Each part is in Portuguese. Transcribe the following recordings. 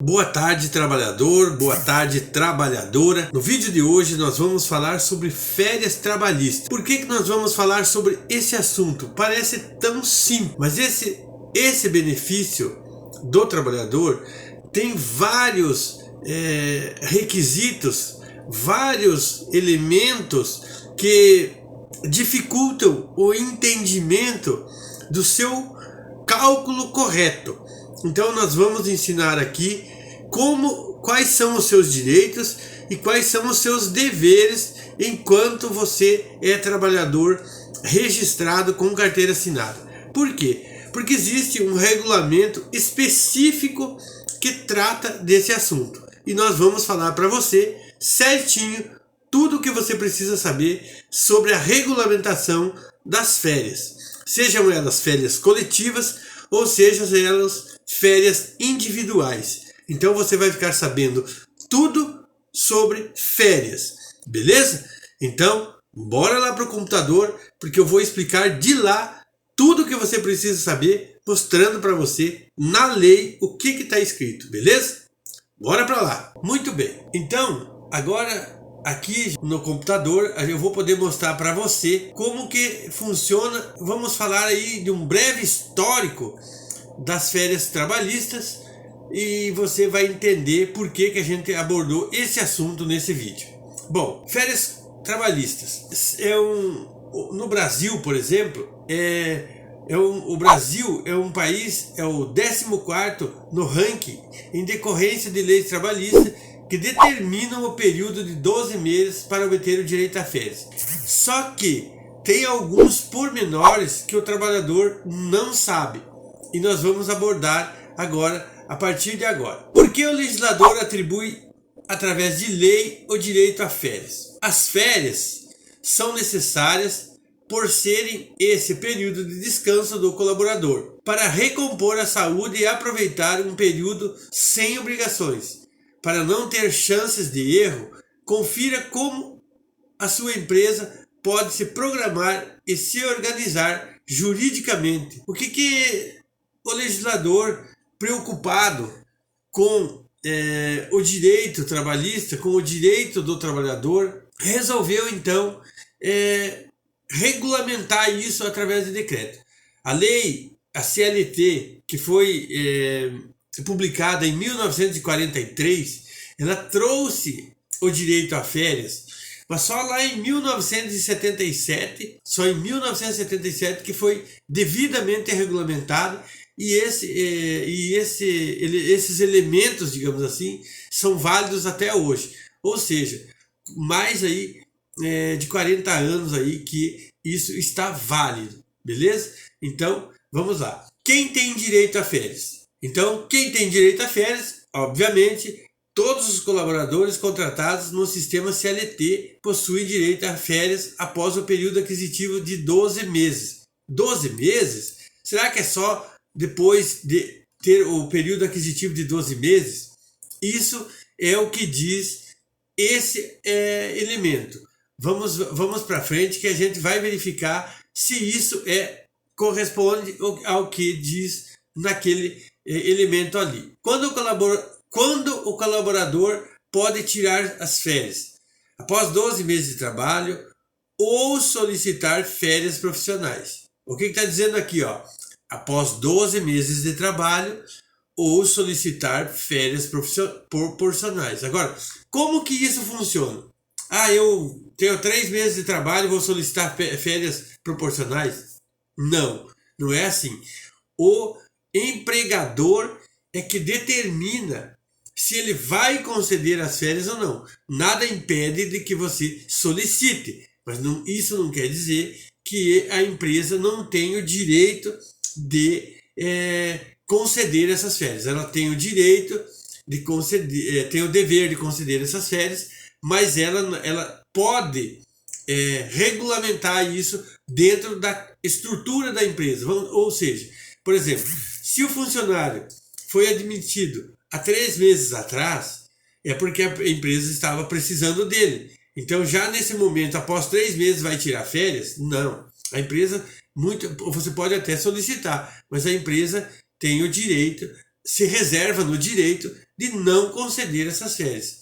Boa tarde, trabalhador, boa tarde, trabalhadora. No vídeo de hoje nós vamos falar sobre férias trabalhistas. Por que nós vamos falar sobre esse assunto? Parece tão simples, mas esse benefício do trabalhador tem vários requisitos, vários elementos que dificultam o entendimento do seu cálculo correto. Então nós vamos ensinar aqui quais são os seus direitos e quais são os seus deveres enquanto você é trabalhador registrado com carteira assinada. Por quê? Porque existe um regulamento específico que trata desse assunto. E nós vamos falar para você certinho tudo o que você precisa saber sobre a regulamentação das férias. Sejam elas férias coletivas ou sejam elas férias individuais. Então você vai ficar sabendo tudo sobre férias, beleza? Então, bora lá para o computador, porque eu vou explicar de lá tudo o que você precisa saber, mostrando para você na lei o que está escrito, beleza? Bora para lá. Muito bem. Então, agora aqui no computador eu vou poder mostrar para você como que funciona. Vamos falar aí de um breve histórico das férias trabalhistas e você vai entender por que a gente abordou esse assunto nesse vídeo. Bom, férias trabalhistas no Brasil, por exemplo, o Brasil é um país, é o 14º no ranking em decorrência de leis trabalhistas que determinam o período de 12 meses para obter o direito a férias. Só que tem alguns pormenores que o trabalhador não sabe. E nós vamos abordar agora, a partir de agora. Por que o legislador atribui, através de lei, o direito a férias? As férias são necessárias por serem esse período de descanso do colaborador, para recompor a saúde e aproveitar um período sem obrigações. Para não ter chances de erro, confira como a sua empresa pode se programar e se organizar juridicamente. O que o legislador, preocupado com o direito trabalhista, com o direito do trabalhador, resolveu então regulamentar isso através de decreto. A lei, a CLT, que foi publicada em 1943, ela trouxe o direito a férias, mas só lá em 1977, que foi devidamente regulamentado. E esses elementos, digamos assim, são válidos até hoje. Ou seja, mais aí de 40 anos aí que isso está válido, beleza? Então, vamos lá. Quem tem direito a férias? Então, quem tem direito a férias, obviamente, todos os colaboradores contratados no sistema CLT possuem direito a férias após o período aquisitivo de 12 meses. 12 meses? Será que é só depois de ter o período aquisitivo de 12 meses? Isso é o que diz esse elemento. Vamos para frente que a gente vai verificar se isso corresponde ao que diz naquele elemento ali. Quando o colaborador pode tirar as férias? Após 12 meses de trabalho ou solicitar férias profissionais. O que está dizendo aqui, ó? Após 12 meses de trabalho ou solicitar férias proporcionais. Agora, como que isso funciona? Eu tenho 3 meses de trabalho e vou solicitar férias proporcionais? Não, não é assim. O empregador é que determina se ele vai conceder as férias ou não. Nada impede de que você solicite, mas isso não quer dizer que a empresa não tem o direito de conceder essas férias. Ela tem o direito de conceder, tem o dever de conceder essas férias, mas ela pode regulamentar isso dentro da estrutura da empresa. Ou seja, por exemplo, se o funcionário foi admitido há 3 meses atrás, é porque a empresa estava precisando dele. Então, já nesse momento, após 3 meses, vai tirar férias? Não. A empresa, você pode até solicitar, mas a empresa tem o direito, se reserva no direito de não conceder essas férias.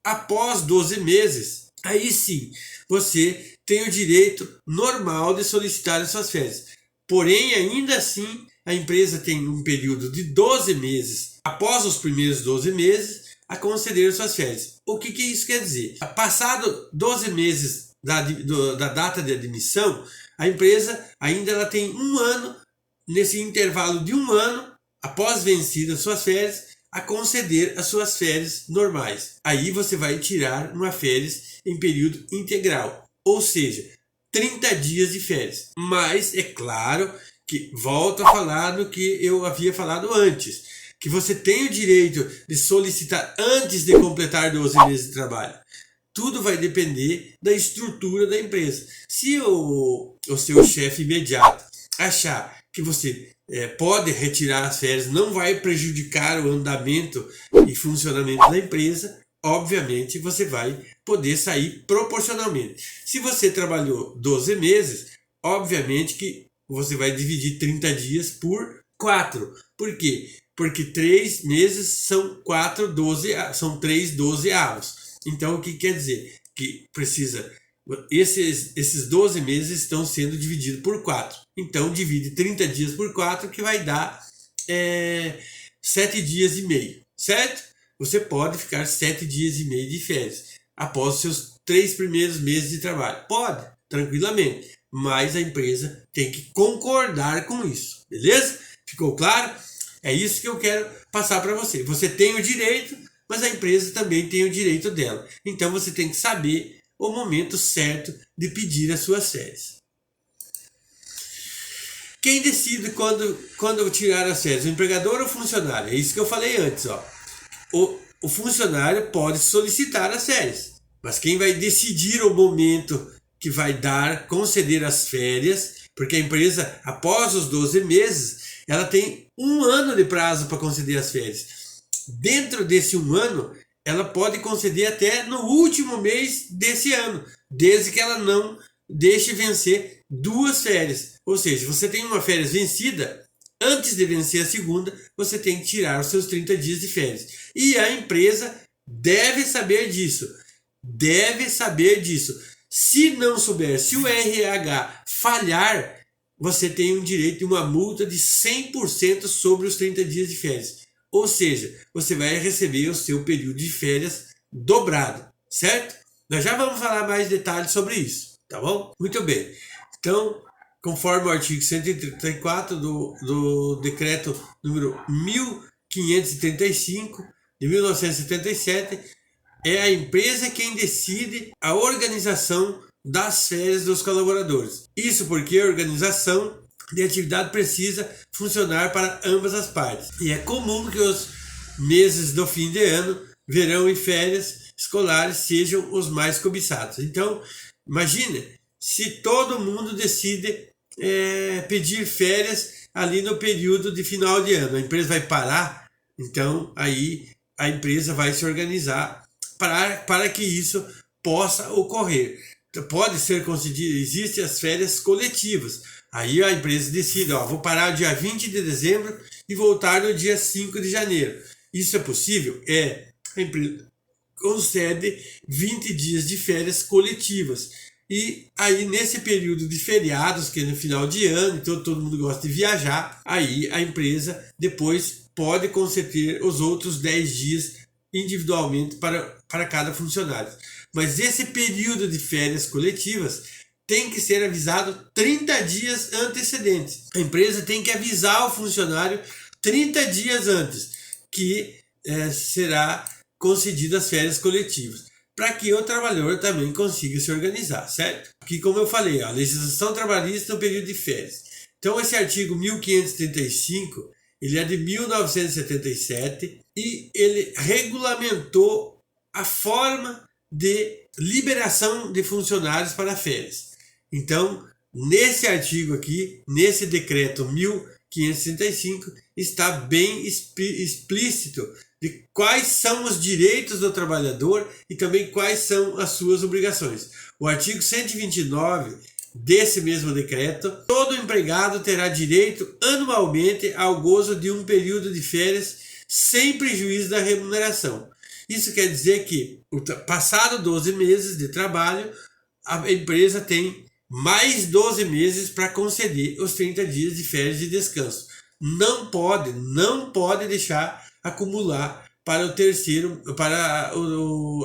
Após 12 meses, aí sim, você tem o direito normal de solicitar as suas férias. Porém, ainda assim, a empresa tem um período de 12 meses, após os primeiros 12 meses, a conceder as suas férias. O que isso quer dizer? Passado 12 meses da data de admissão, a empresa ainda ela tem um ano, nesse intervalo de um ano, após vencidas suas férias, a conceder as suas férias normais. Aí você vai tirar uma férias em período integral, ou seja, 30 dias de férias. Mas é claro que volto a falar do que eu havia falado antes, que você tem o direito de solicitar antes de completar 12 meses de trabalho. Tudo vai depender da estrutura da empresa. Se o seu chefe imediato achar que você pode retirar as férias, não vai prejudicar o andamento e funcionamento da empresa, obviamente você vai poder sair proporcionalmente. Se você trabalhou 12 meses, obviamente que você vai dividir 30 dias por 4. Por quê? Porque 3 meses são 3 12avos. Então o que quer dizer? Que precisa... Esses 12 meses estão sendo divididos por 4. Então divide 30 dias por 4, que vai dar 7 dias e meio, certo? Você pode ficar 7 dias e meio de férias após os seus 3 primeiros meses de trabalho. Pode, tranquilamente. Mas a empresa tem que concordar com isso, beleza? Ficou claro? É isso que eu quero passar para você. Você tem o direito, mas a empresa também tem o direito dela. Então você tem que saber o momento certo de pedir as suas férias. Quem decide quando tirar as férias? O empregador ou o funcionário? É isso que eu falei antes. Ó. O funcionário pode solicitar as férias, mas quem vai decidir o momento que vai conceder as férias, porque a empresa, após os 12 meses, ela tem um ano de prazo para conceder as férias. Dentro desse um ano, ela pode conceder até no último mês desse ano, desde que ela não deixe vencer 2 férias. Ou seja, você tem uma férias vencida, antes de vencer a segunda, você tem que tirar os seus 30 dias de férias. E a empresa deve saber disso. Deve saber disso. Se não souber, se o RH falhar, você tem um direito de uma multa de 100% sobre os 30 dias de férias. Ou seja, você vai receber o seu período de férias dobrado, certo? Nós já vamos falar mais detalhes sobre isso, tá bom? Muito bem. Então, conforme o artigo 134 do decreto número 1535 de 1977, é a empresa quem decide a organização das férias dos colaboradores. Isso porque a organização de atividade precisa funcionar para ambas as partes. E é comum que os meses do fim de ano, verão e férias escolares sejam os mais cobiçados. Então, imagine se todo mundo decide pedir férias ali no período de final de ano. A empresa vai parar, então aí a empresa vai se organizar para que isso possa ocorrer. Pode ser concedido, existem as férias coletivas. Aí a empresa decide, vou parar dia 20 de dezembro e voltar no dia 5 de janeiro. Isso é possível? A empresa concede 20 dias de férias coletivas. E aí nesse período de feriados, que é no final de ano, então todo mundo gosta de viajar, aí a empresa depois pode conceder os outros 10 dias individualmente para cada funcionário. Mas esse período de férias coletivas tem que ser avisado 30 dias antecedentes. A empresa tem que avisar o funcionário 30 dias antes que será concedido as férias coletivas, para que o trabalhador também consiga se organizar, certo? Aqui, como eu falei, a legislação trabalhista no período de férias. Então, esse artigo 1535, ele é de 1977 e ele regulamentou a forma de liberação de funcionários para férias. Então, nesse artigo aqui, nesse decreto 1535, está bem explícito de quais são os direitos do trabalhador e também quais são as suas obrigações. O artigo 129 desse mesmo decreto, todo empregado terá direito anualmente ao gozo de um período de férias sem prejuízo da remuneração. Isso quer dizer que, passado 12 meses de trabalho, a empresa tem mais 12 meses para conceder os 30 dias de férias de descanso. Não pode deixar acumular para o terceiro, para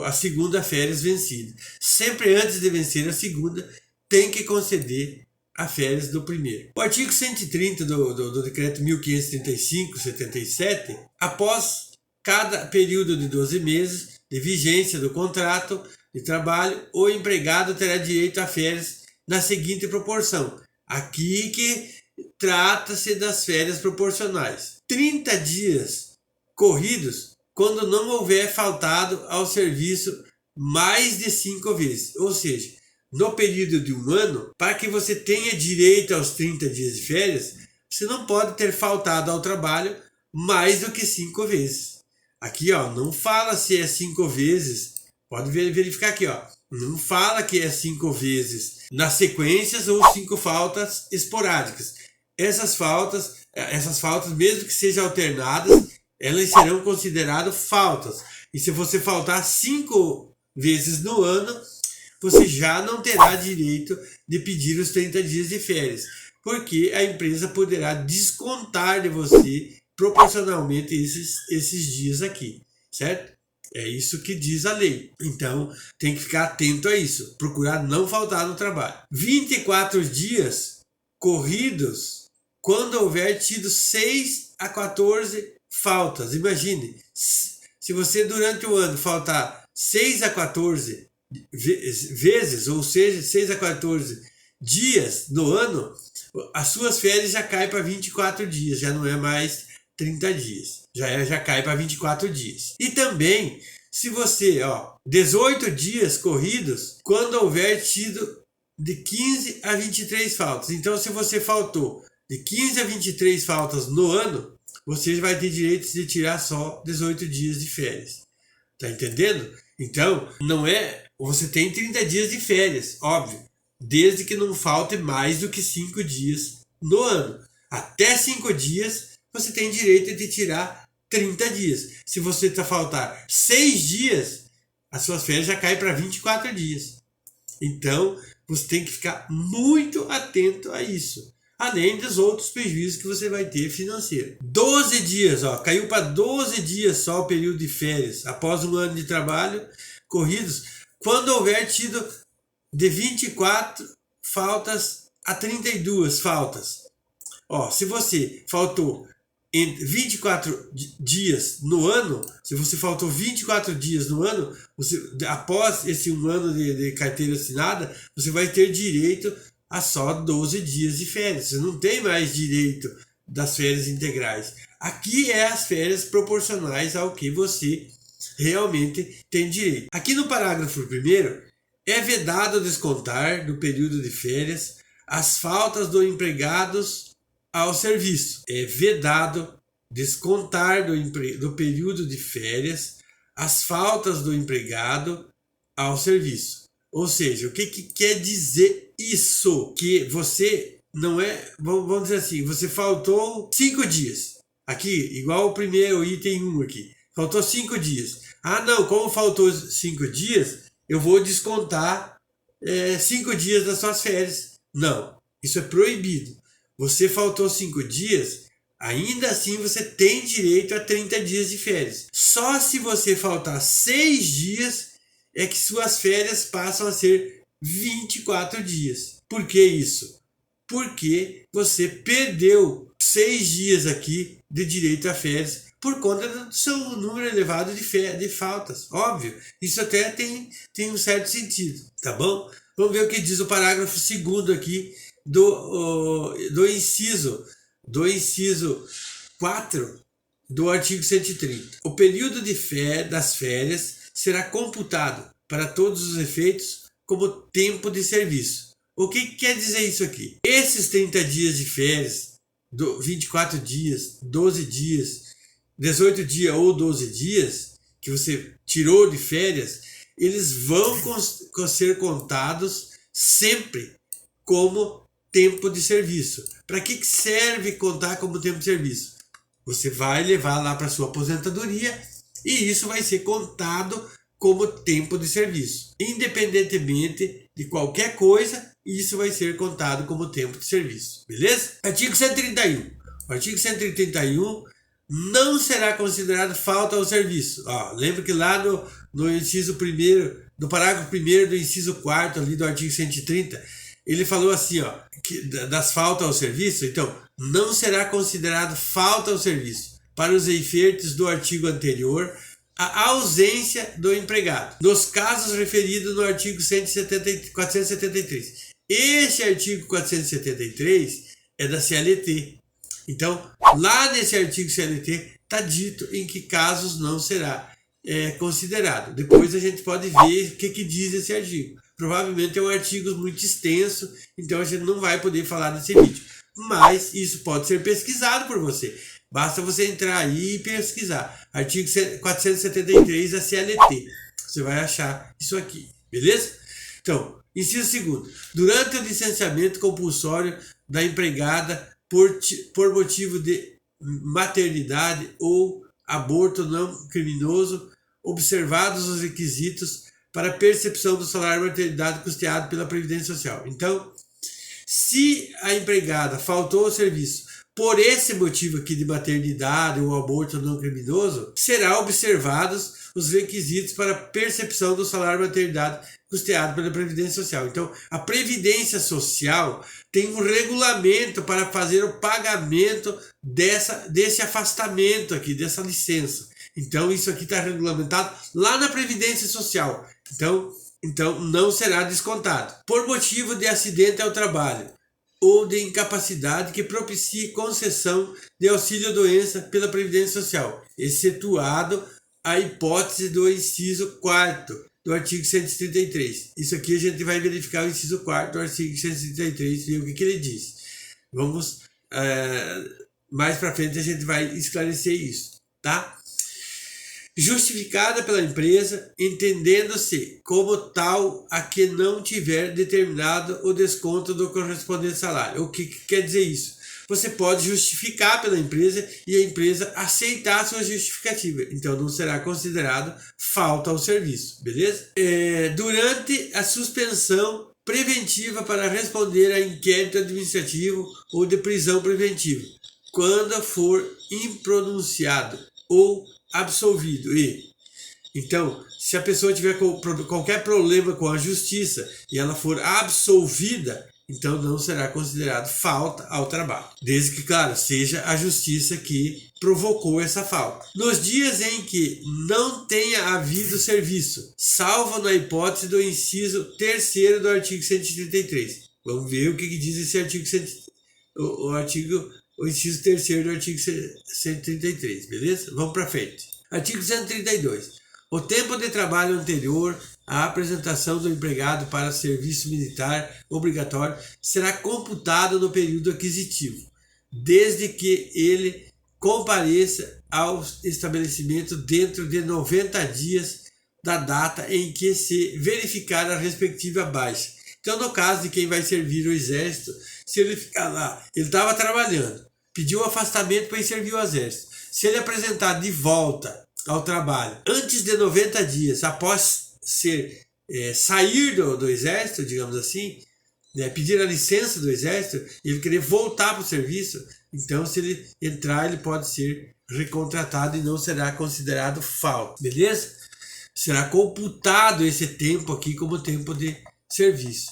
a segunda férias vencida. Sempre antes de vencer a segunda, tem que conceder a férias do primeiro. O artigo 130 do decreto 1535/77, após cada período de 12 meses de vigência do contrato de trabalho, o empregado terá direito a férias na seguinte proporção. Aqui que trata-se das férias proporcionais. 30 dias corridos quando não houver faltado ao serviço mais de 5 vezes. Ou seja, no período de um ano, para que você tenha direito aos 30 dias de férias, você não pode ter faltado ao trabalho mais do que 5 vezes. Aqui, ó, não fala se é 5 vezes. Pode verificar aqui, ó. Não fala que é 5 vezes nas sequências ou 5 faltas esporádicas. Essas faltas, mesmo que sejam alternadas, elas serão consideradas faltas. E se você faltar 5 vezes no ano, você já não terá direito de pedir os 30 dias de férias, porque a empresa poderá descontar de você proporcionalmente esses dias aqui, certo? É isso que diz a lei. Então, tem que ficar atento a isso. Procurar não faltar no trabalho. 24 dias corridos quando houver tido 6 a 14 faltas. Imagine, se você durante o ano faltar 6 a 14 vezes, ou seja, 6 a 14 dias no ano, as suas férias já caem para 24 dias, já não é mais 30 dias. Já cai para 24 dias. E também, se você, 18 dias corridos, quando houver tido de 15 a 23 faltas. Então, se você faltou de 15 a 23 faltas no ano, você vai ter direito de tirar só 18 dias de férias. Tá entendendo? Então, não é... Você tem 30 dias de férias, óbvio, desde que não falte mais do que 5 dias no ano. Até 5 dias, você tem direito de tirar 30 dias. Se você faltar 6 dias, as suas férias já caem para 24 dias. Então, você tem que ficar muito atento a isso. Além dos outros prejuízos que você vai ter financeiro. 12 dias, caiu para 12 dias só o período de férias, após um ano de trabalho corridos, quando houver tido de 24 faltas a 32 faltas. Se você faltou em 24 dias no ano, se você faltou 24 dias no ano, após esse um ano de carteira assinada, você vai ter direito a só 12 dias de férias. Você não tem mais direito das férias integrais. Aqui é as férias proporcionais ao que você realmente tem direito. Aqui no parágrafo 1º, é vedado descontar do período de férias as faltas do empregados ao serviço. É vedado descontar do período de férias as faltas do empregado ao serviço. Ou seja, o que quer dizer isso? Que você não é, vamos dizer assim, você faltou 5 dias. Aqui, igual o primeiro item 1 aqui. Faltou 5 dias. Não, como faltou 5 dias, eu vou descontar 5 dias das suas férias. Não, isso é proibido. Você faltou 5 dias, ainda assim você tem direito a 30 dias de férias. Só se você faltar 6 dias é que suas férias passam a ser 24 dias. Por que isso? Porque você perdeu 6 dias aqui de direito a férias por conta do seu número elevado de faltas. Óbvio, isso até tem um certo sentido, tá bom? Vamos ver o que diz o parágrafo 2º aqui do inciso 4 do artigo 130. O período das férias será computado para todos os efeitos como tempo de serviço. O que quer dizer isso aqui? Esses 30 dias de férias, 24 dias, 12 dias, 18 dias ou 12 dias que você tirou de férias, eles vão ser contados sempre como tempo de serviço. Para que serve contar como tempo de serviço? Você vai levar lá para sua aposentadoria e isso vai ser contado como tempo de serviço. Independentemente de qualquer coisa, isso vai ser contado como tempo de serviço. Beleza? Artigo 131. O artigo 131 não será considerado falta ao serviço. Lembra que lá no inciso 1º, no parágrafo 1º do inciso 4º ali do artigo 130, ele falou assim, que das faltas ao serviço. Então, não será considerado falta ao serviço, para os efeitos do artigo anterior, a ausência do empregado, nos casos referidos no artigo 473. Este artigo 473 é da CLT. Então, lá nesse artigo CLT está dito em que casos não será considerado. Depois a gente pode ver o que diz esse artigo. Provavelmente é um artigo muito extenso, então a gente não vai poder falar nesse vídeo. Mas isso pode ser pesquisado por você. Basta você entrar aí e pesquisar. Artigo 473 da CLT. Você vai achar isso aqui. Beleza? Então, inciso 2º. Durante o licenciamento compulsório da empregada por motivo de maternidade ou aborto não criminoso, observados os requisitos para percepção do salário de maternidade custeado pela Previdência Social. Então, se a empregada faltou ao serviço por esse motivo aqui de maternidade ou aborto não criminoso, será observados os requisitos para percepção do salário de maternidade custeado pela Previdência Social. Então, a Previdência Social tem um regulamento para fazer o pagamento desse afastamento aqui, dessa licença. Então, isso aqui está regulamentado lá na Previdência Social. Então, não será descontado. Por motivo de acidente ao trabalho ou de incapacidade que propicie concessão de auxílio-doença pela Previdência Social, excetuado a hipótese do inciso 4º do artigo 133. Isso aqui a gente vai verificar o inciso 4º do artigo 133 e o que ele diz. Vamos, mais para frente a gente vai esclarecer isso, tá? Justificada pela empresa, entendendo-se como tal a que não tiver determinado o desconto do correspondente salário. O que quer dizer isso? Você pode justificar pela empresa e a empresa aceitar a sua justificativa. Então não será considerado falta ao serviço, beleza? Durante a suspensão preventiva para responder a inquérito administrativo ou de prisão preventiva, quando for impronunciado ou absolvido. Então, se a pessoa tiver qualquer problema com a justiça e ela for absolvida, então não será considerado falta ao trabalho. Desde que, claro, seja a justiça que provocou essa falta. Nos dias em que não tenha havido serviço, salvo na hipótese do inciso 3º do artigo 133. Vamos ver o que diz esse artigo, o inciso 3º do artigo 133, beleza? Vamos para frente. Artigo 132. O tempo de trabalho anterior à apresentação do empregado para serviço militar obrigatório será computado no período aquisitivo, desde que ele compareça ao estabelecimento dentro de 90 dias da data em que se verificar a respectiva baixa. Então, no caso de quem vai servir o exército, se ele ficar lá, ele estava trabalhando, pediu afastamento para ir servir o exército. Se ele apresentar de volta ao trabalho antes de 90 dias, após sair do exército, digamos assim, pedir a licença do exército, ele querer voltar para o serviço, então se ele entrar, ele pode ser recontratado e não será considerado falta, beleza? Será computado esse tempo aqui como tempo de serviço,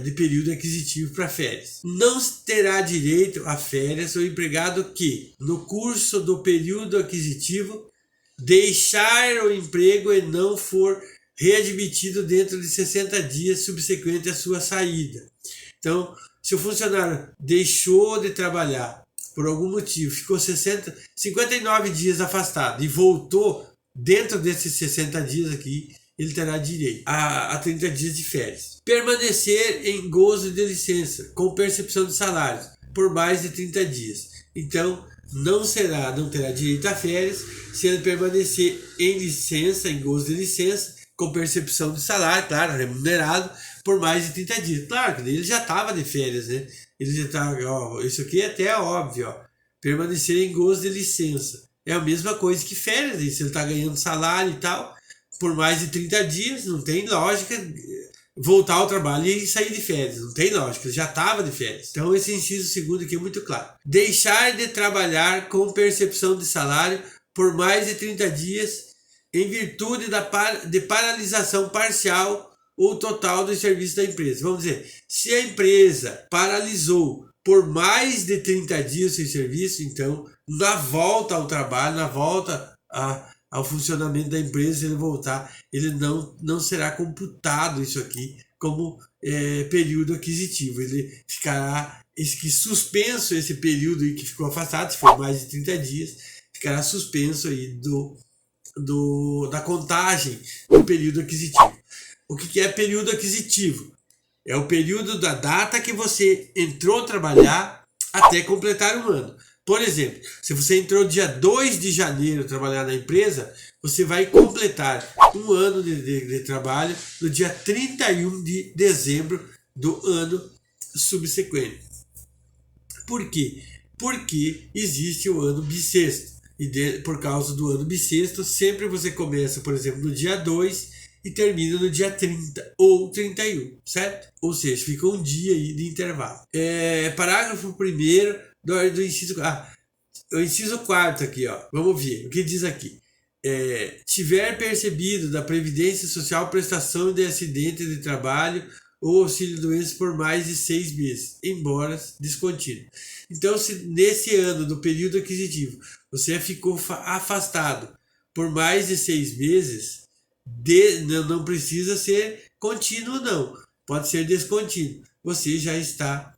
de período aquisitivo para férias. Não terá direito a férias o empregado que, no curso do período aquisitivo, deixar o emprego e não for readmitido dentro de 60 dias subsequente à sua saída. Então, se o funcionário deixou de trabalhar por algum motivo, ficou 59 dias afastado e voltou dentro desses 60 dias aqui, ele terá direito a 30 dias de férias. Permanecer em gozo de licença, com percepção de salários, por mais de 30 dias. Então, não terá direito a férias se ele permanecer em licença, em gozo de licença, com percepção de salário, claro, remunerado por mais de 30 dias. Claro que ele já estava de férias, né? Ele já estava, ó, isso aqui é até óbvio, ó, permanecer em gozo de licença. É a mesma coisa que férias, se ele está ganhando salário e tal, por mais de 30 dias, não tem lógica voltar ao trabalho e sair de férias, não tem lógica, ele já estava de férias. Então esse inciso segundo aqui é muito claro. Deixar de trabalhar com percepção de salário por mais de 30 dias em virtude de paralisação parcial ou total do serviço da empresa. Vamos dizer, se a empresa paralisou por mais de 30 dias o seu serviço, então na volta ao trabalho, na volta ao funcionamento da empresa, se ele voltar, ele não será computado isso aqui como período aquisitivo. Ele ficará suspenso esse período aí que ficou afastado, se for mais de 30 dias, ficará suspenso aí da contagem do período aquisitivo. O que é período aquisitivo? É o período da data que você entrou a trabalhar até completar um ano. Por exemplo, se você entrou dia 2 de janeiro a trabalhar na empresa, você vai completar um ano de trabalho no dia 31 de dezembro do ano subsequente. Por quê? Porque existe o ano bissexto. E por causa do ano bissexto, sempre você começa, por exemplo, no dia 2 e termina no dia 30 ou 31, certo? Ou seja, fica um dia aí de intervalo. Parágrafo 1º do inciso... o inciso 4º aqui, ó. Vamos ver o que diz aqui. Tiver percebido da Previdência Social prestação de acidente de trabalho ou auxílio-doença por mais de 6 meses, embora descontínuo. Então, se nesse ano do período aquisitivo você ficou afastado por mais de 6 meses, não precisa ser contínuo, não. Pode ser descontínuo. Você já está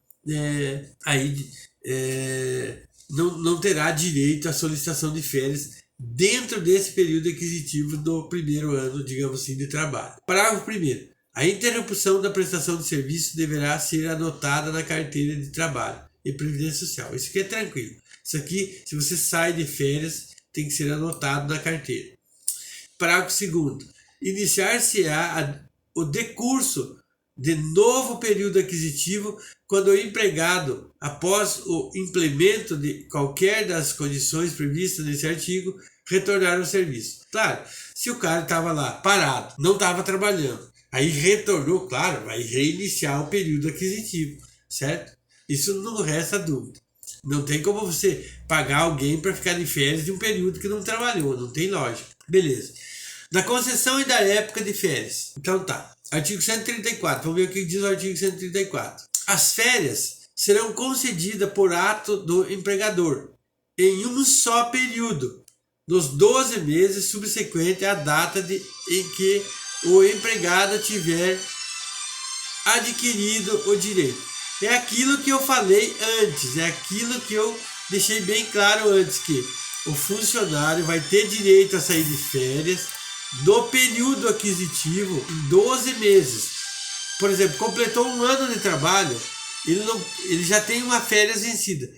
não terá direito à solicitação de férias dentro desse período aquisitivo do primeiro ano, digamos assim, de trabalho. Parágrafo 1º. A interrupção da prestação de serviço deverá ser anotada na carteira de trabalho e previdência social. Isso aqui é tranquilo. Isso aqui, se você sai de férias, tem que ser anotado na carteira. Parágrafo 2º. Iniciar-se-á o decurso de novo período aquisitivo quando o empregado, após o implemento de qualquer das condições previstas nesse artigo, retornar ao serviço. Claro, se o cara estava lá parado, não estava trabalhando, aí retornou, claro, vai reiniciar o período aquisitivo, certo? Isso não resta dúvida. Não tem como você pagar alguém para ficar de férias de um período que não trabalhou, não tem lógica. Beleza. Da concessão e da época de férias. Então tá. Artigo 134. Vamos ver o que diz o artigo 134. As férias serão concedidas por ato do empregador em um só período, nos 12 meses subsequentes à data em que o empregado tiver adquirido o direito. É aquilo que eu falei antes, é aquilo que eu deixei bem claro antes, que o funcionário vai ter direito a sair de férias do período aquisitivo em 12 meses. Por exemplo, completou um ano de trabalho, ele já tem uma férias vencida.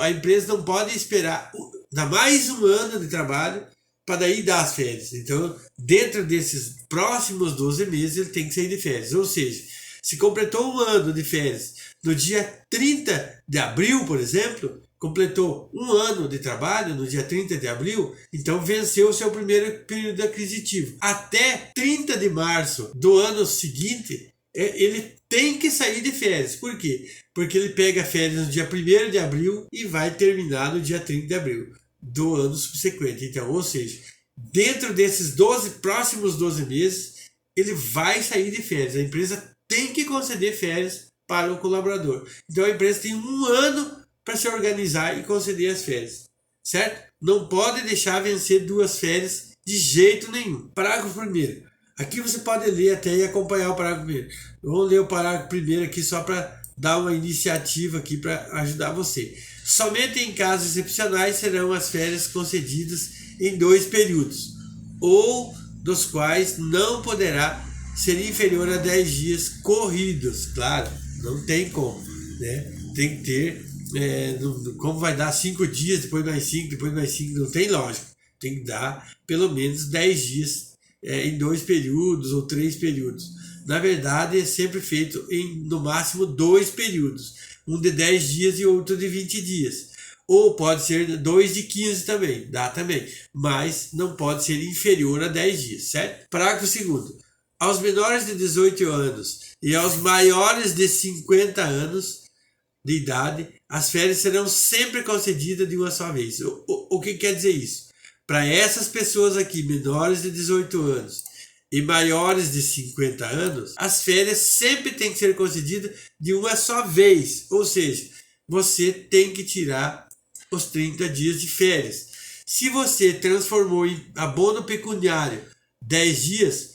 A empresa não pode esperar dar mais um ano de trabalho para daí dar as férias. Então, dentro desses próximos 12 meses, ele tem que sair de férias. Ou seja, se completou um ano de férias no dia 30 de abril, por exemplo, completou um ano de trabalho no dia 30 de abril, então venceu o seu primeiro período aquisitivo. Até 30 de março do ano seguinte, ele tem que sair de férias. Por quê? Porque ele pega férias no dia 1º de abril e vai terminar no dia 30 de abril do ano subsequente. Então, ou seja, dentro desses próximos 12 meses, ele vai sair de férias. A empresa tem que conceder férias para o colaborador. Então, a empresa tem um ano para se organizar e conceder as férias, certo? Não pode deixar vencer 2 férias de jeito nenhum. Parágrafo 1º. Aqui você pode ler até e acompanhar o parágrafo 1º. Vamos ler o parágrafo 1º aqui só para dar uma iniciativa aqui para ajudar você. Somente em casos excepcionais serão as férias concedidas em 2 períodos, ou dos quais não poderá ser inferior a 10 dias corridos. Claro, não tem como, né? Tem que ter... como vai dar 5 dias, depois mais 5, depois mais 5, não tem lógica. Tem que dar pelo menos 10 dias em 2 períodos ou 3 períodos. Na verdade, é sempre feito em, no máximo, 2 períodos. Um de 10 dias e outro de 20 dias. Ou pode ser 2 de 15 também, dá também. Mas não pode ser inferior a 10 dias, certo? Parágrafo 2º. Aos menores de 18 anos e aos maiores de 50 anos de idade, as férias serão sempre concedidas de uma só vez. O que quer dizer isso? Para essas pessoas aqui, menores de 18 anos e maiores de 50 anos, as férias sempre têm que ser concedidas de uma só vez. Ou seja, você tem que tirar os 30 dias de férias. Se você transformou em abono pecuniário 10 dias,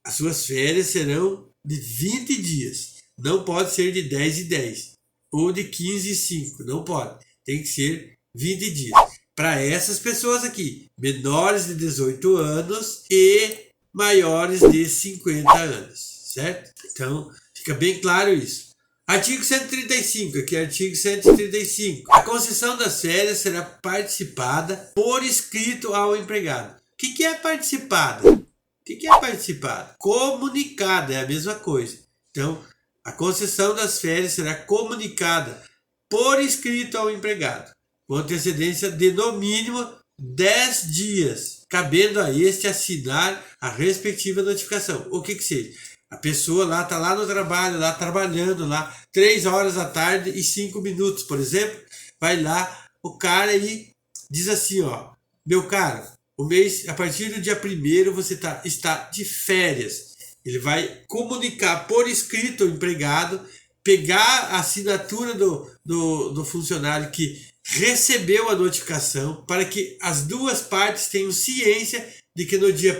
as suas férias serão de 20 dias. Não pode ser de 10 e 10. Ou de 15 e 5. Não pode. Tem que ser 20 dias. Para essas pessoas aqui, menores de 18 anos e maiores de 50 anos, certo? Então, fica bem claro isso. Artigo 135, aqui artigo 135. A concessão das férias será participada por escrito ao empregado. O que é participada? O que é participada? Comunicada, é a mesma coisa. Então, a concessão das férias será comunicada por escrito ao empregado, com antecedência de no mínimo 10 dias, cabendo a este assinar a respectiva notificação. O que seja? A pessoa lá está lá no trabalho, lá trabalhando lá, 3 horas da tarde e 5 minutos, por exemplo, vai lá, o cara aí diz assim, ó, meu caro, o mês, a partir do dia 1º você está de férias. Ele vai comunicar por escrito ao empregado, pegar a assinatura do funcionário que recebeu a notificação, para que as duas partes tenham ciência de que no dia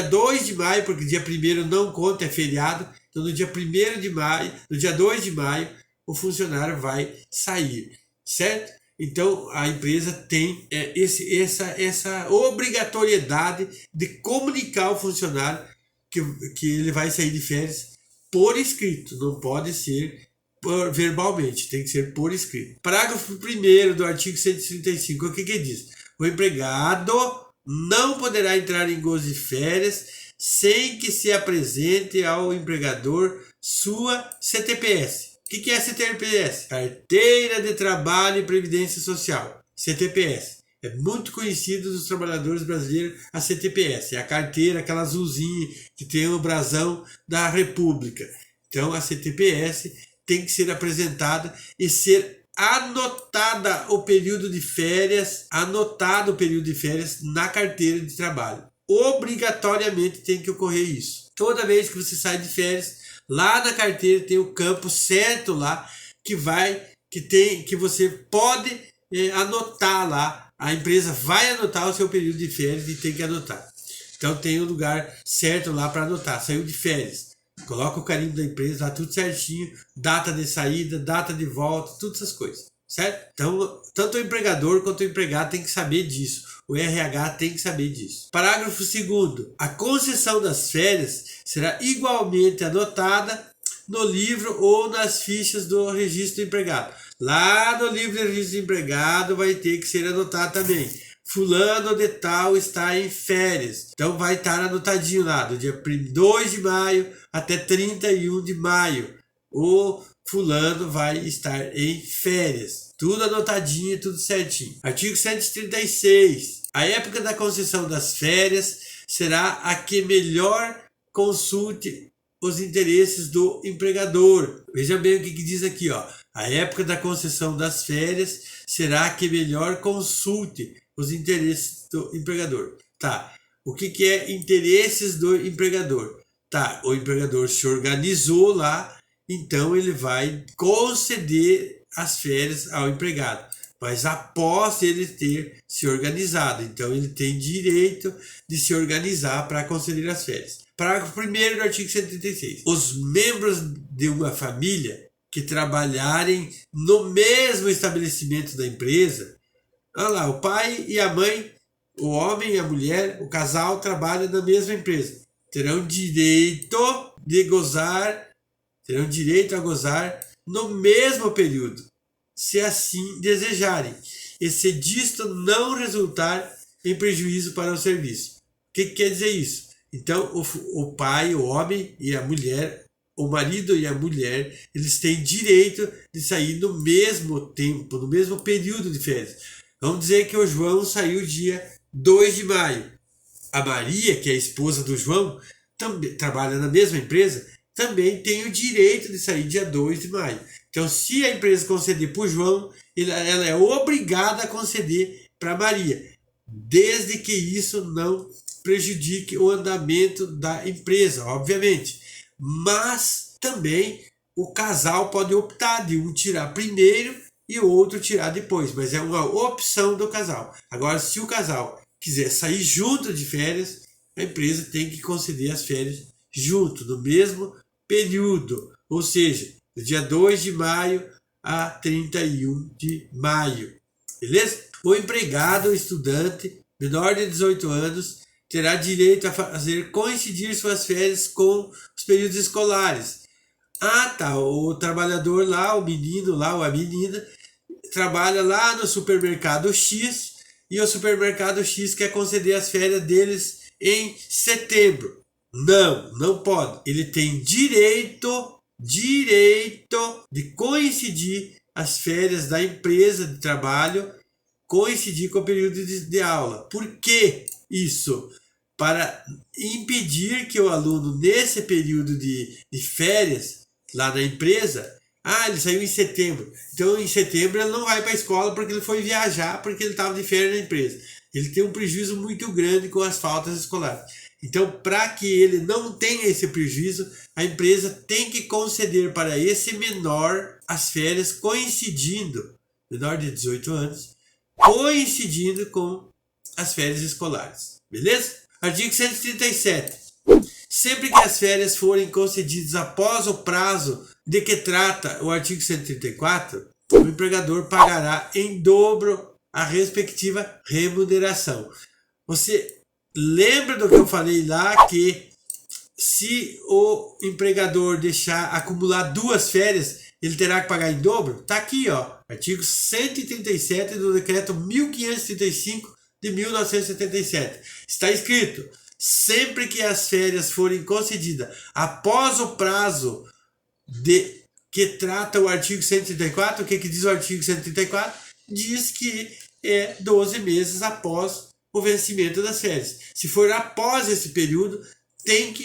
2 de maio, porque dia 1º não conta, é feriado, então no dia 1º de maio, no dia 2 de maio, o funcionário vai sair, certo? Então a empresa tem essa obrigatoriedade de comunicar ao funcionário que ele vai sair de férias por escrito, não pode ser verbalmente, tem que ser por escrito. Parágrafo 1º do artigo 135, o que diz? O empregado não poderá entrar em gozo de férias sem que se apresente ao empregador sua CTPS. O que é CTPS? Carteira de Trabalho e Previdência Social, CTPS. É muito conhecido dos trabalhadores brasileiros a CTPS. É a carteira, aquela azulzinha que tem o brasão da República. Então a CTPS tem que ser apresentada e ser anotada o período de férias, na carteira de trabalho. Obrigatoriamente tem que ocorrer isso. Toda vez que você sai de férias, lá na carteira tem o campo certo lá que você pode anotar lá. A empresa vai anotar o seu período de férias e tem que anotar. Então tem um lugar certo lá para anotar. Saiu de férias. Coloca o carimbo da empresa lá, tudo certinho, data de saída, data de volta, todas essas coisas, certo? Então, tanto o empregador quanto o empregado tem que saber disso. O RH tem que saber disso. Parágrafo 2º. A concessão das férias será igualmente anotada no livro ou nas fichas do registro do empregado. Lá no livro do registro do empregado vai ter que ser anotado também. Fulano de tal está em férias. Então vai estar anotadinho lá, do dia 2 de maio até 31 de maio. O fulano vai estar em férias. Tudo anotadinho, tudo certinho. Artigo 136. A época da concessão das férias será a que melhor consulte os interesses do empregador. Veja bem o que diz aqui, ó. A época da concessão das férias será a que melhor consulte os interesses do empregador. Tá. O que é interesses do empregador? Tá. O empregador se organizou lá, então ele vai conceder as férias ao empregado. Mas após ele ter se organizado. Então ele tem direito de se organizar para conceder as férias. Parágrafo 1º do artigo 136. Os membros de uma família que trabalharem no mesmo estabelecimento da empresa, olha lá, o pai e a mãe, o homem e a mulher, o casal trabalham na mesma empresa, terão direito a gozar no mesmo período, se assim desejarem, e se disto não resultar em prejuízo para o serviço. que quer dizer isso? Então, o pai, o homem e a mulher, o marido e a mulher, eles têm direito de sair no mesmo tempo, no mesmo período de férias. Vamos dizer que o João saiu dia 2 de maio. A Maria, que é a esposa do João, também trabalha na mesma empresa, também tem o direito de sair dia 2 de maio. Então, se a empresa conceder para o João, ela é obrigada a conceder para a Maria, desde que isso não prejudique o andamento da empresa, obviamente. Mas também o casal pode optar de um tirar primeiro e o outro tirar depois, mas é uma opção do casal. Agora, se o casal quiser sair junto de férias, a empresa tem que conceder as férias junto, no mesmo período, ou seja, do dia 2 de maio a 31 de maio, beleza? O empregado ou estudante menor de 18 anos terá direito a fazer coincidir suas férias com os períodos escolares. Ah, tá, o trabalhador lá, o menino lá ou a menina, trabalha lá no supermercado X e o supermercado X quer conceder as férias deles em setembro. Não pode. Ele tem direito de coincidir as férias da empresa de trabalho, coincidir com o período de aula. Por que isso? Para impedir que o aluno, nesse período de férias, lá na empresa, ele saiu em setembro. Então, em setembro, ele não vai para a escola porque ele foi viajar, porque ele estava de férias na empresa. Ele tem um prejuízo muito grande com as faltas escolares. Então, para que ele não tenha esse prejuízo, a empresa tem que conceder para esse menor as férias coincidindo, menor de 18 anos, coincidindo com as férias escolares. Beleza? Artigo 137. Sempre que as férias forem concedidas após o prazo de que trata o artigo 134, o empregador pagará em dobro a respectiva remuneração. Você lembra do que eu falei lá, que se o empregador deixar acumular 2 férias, ele terá que pagar em dobro? Está aqui, ó, artigo 137 do decreto 1535 de 1977. Está escrito: sempre que as férias forem concedidas após o prazo de que trata o artigo 134, o que diz o artigo 134? Diz que é 12 meses após o vencimento das férias. Se for após esse período,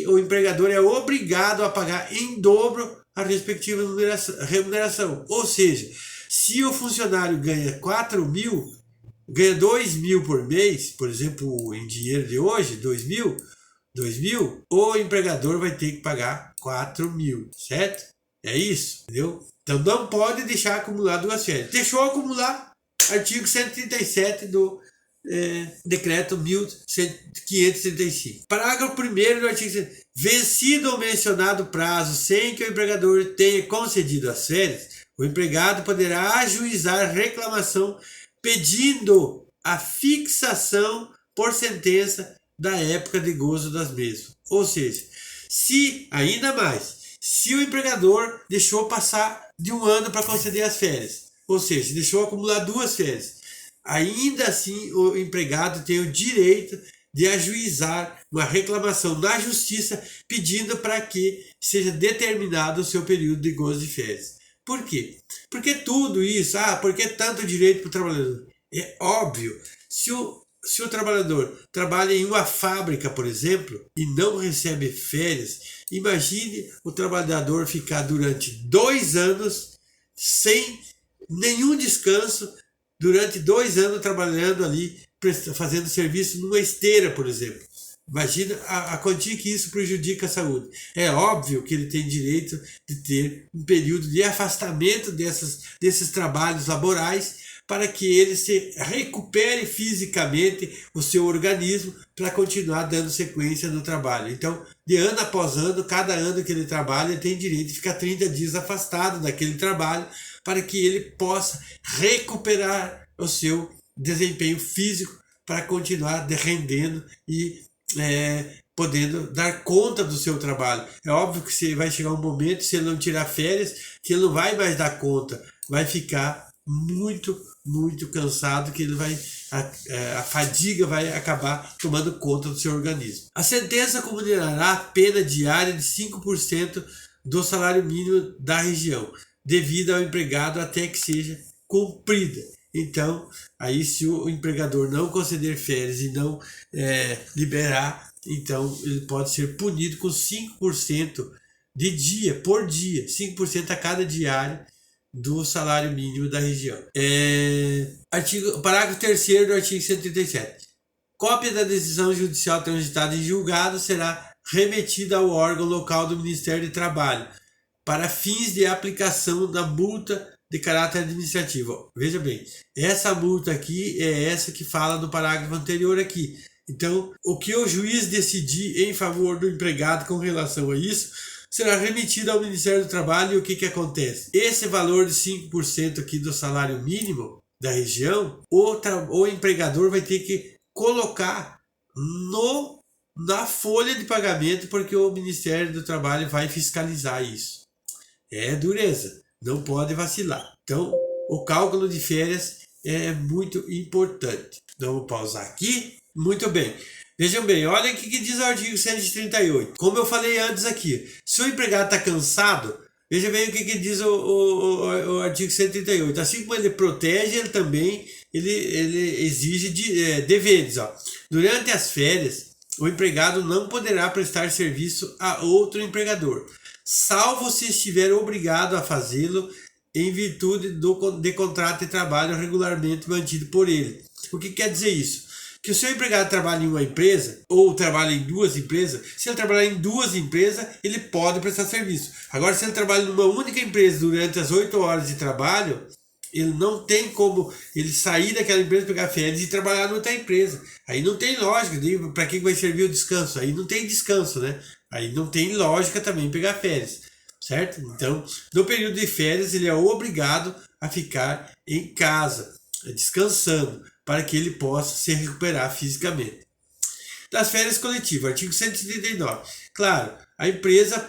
o empregador é obrigado a pagar em dobro a respectiva remuneração. Ou seja, se o funcionário ganha 4 mil, ganha 2 mil por mês, por exemplo, em dinheiro de hoje, 2 mil, o empregador vai ter que pagar 4 mil, certo? É isso, entendeu? Então não pode deixar acumular 2 férias. Deixou acumular, artigo 137 do decreto 1535. Parágrafo 1º do artigo 137. Vencido o mencionado prazo sem que o empregador tenha concedido as férias, o empregado poderá ajuizar reclamação pedindo a fixação por sentença da época de gozo das mesmas. Ou seja, se o empregador deixou passar de 1 ano para conceder as férias, ou seja, deixou acumular 2 férias, ainda assim o empregado tem o direito de ajuizar uma reclamação na justiça pedindo para que seja determinado o seu período de gozo de férias. Por quê? Porque tudo isso, por que tanto direito para o trabalhador? É óbvio, se o trabalhador trabalha em uma fábrica, por exemplo, e não recebe férias, imagine o trabalhador ficar durante 2 anos sem nenhum descanso, durante 2 anos trabalhando ali, fazendo serviço numa esteira, por exemplo. Imagina a quantia que isso prejudica a saúde. É óbvio que ele tem direito de ter um período de afastamento desses trabalhos laborais para que ele se recupere fisicamente o seu organismo para continuar dando sequência no trabalho. Então, de ano após ano, cada ano que ele trabalha, ele tem direito de ficar 30 dias afastado daquele trabalho para que ele possa recuperar o seu desempenho físico para continuar rendendo e podendo dar conta do seu trabalho. É óbvio que vai chegar um momento, se ele não tirar férias, que ele não vai mais dar conta, vai ficar muito, muito cansado, que ele vai a fadiga vai acabar tomando conta do seu organismo. A sentença condenará pena diária de 5% do salário mínimo da região, devido ao empregado até que seja cumprida. Então, aí se o empregador não conceder férias e não liberar, então ele pode ser punido com 5% de dia, por dia, 5% a cada diário do salário mínimo da região. Parágrafo 3º do artigo 137. Cópia da decisão judicial transitada em julgado será remetida ao órgão local do Ministério do Trabalho para fins de aplicação da multa de caráter administrativo. Veja bem, essa multa aqui é essa que fala no parágrafo anterior aqui. Então, o que o juiz decidir em favor do empregado com relação a isso será remetido ao Ministério do Trabalho. E o que acontece? Esse valor de 5% aqui do salário mínimo da região, o empregador vai ter que colocar na folha de pagamento, porque o Ministério do Trabalho vai fiscalizar isso. É dureza, não pode vacilar. Então, o cálculo de férias é muito importante. Vamos pausar aqui. Muito bem. Vejam bem, olha o que diz o artigo 138. Como eu falei antes aqui, se o empregado está cansado, veja bem o que diz o artigo 138. Assim como ele protege, ele também ele exige deveres. Durante as férias, o empregado não poderá prestar serviço a outro empregador, salvo se estiver obrigado a fazê-lo em virtude de contrato de trabalho regularmente mantido por ele. O que quer dizer isso? Que o seu empregado trabalha em uma empresa ou trabalha em duas empresas. Se ele trabalhar em duas empresas, ele pode prestar serviço. Agora, se ele trabalha numa única empresa durante as 8 horas de trabalho, ele não tem como ele sair daquela empresa, pegar férias e trabalhar em outra empresa. Aí não tem lógica. Para que vai servir o descanso? Aí não tem descanso, né? Aí não tem lógica também pegar férias, certo? Então, no período de férias, ele é obrigado a ficar em casa, descansando, para que ele possa se recuperar fisicamente. Das férias coletivas, artigo 139. Claro, a empresa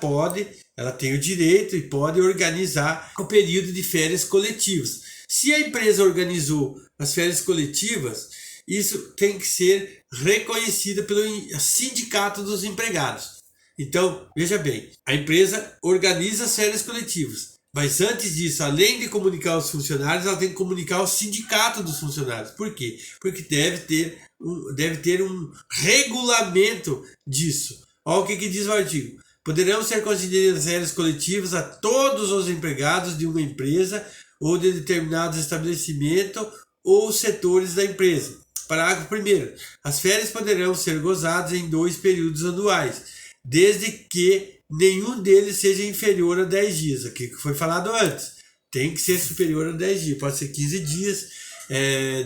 ela tem o direito e pode organizar o período de férias coletivas. Se a empresa organizou as férias coletivas, isso tem que ser reconhecido pelo sindicato dos empregados. Então, veja bem, a empresa organiza as férias coletivas. Mas antes disso, além de comunicar aos funcionários, ela tem que comunicar ao sindicato dos funcionários. Por quê? Porque deve ter um regulamento disso. Olha o que diz o artigo. Poderão ser concedidas férias coletivas a todos os empregados de uma empresa ou de determinado estabelecimento ou setores da empresa. Parágrafo 1º. As férias poderão ser gozadas em 2 períodos anuais, desde que nenhum deles seja inferior a 10 dias. Aqui que foi falado antes. Tem que ser superior a 10 dias. Pode ser 15 dias,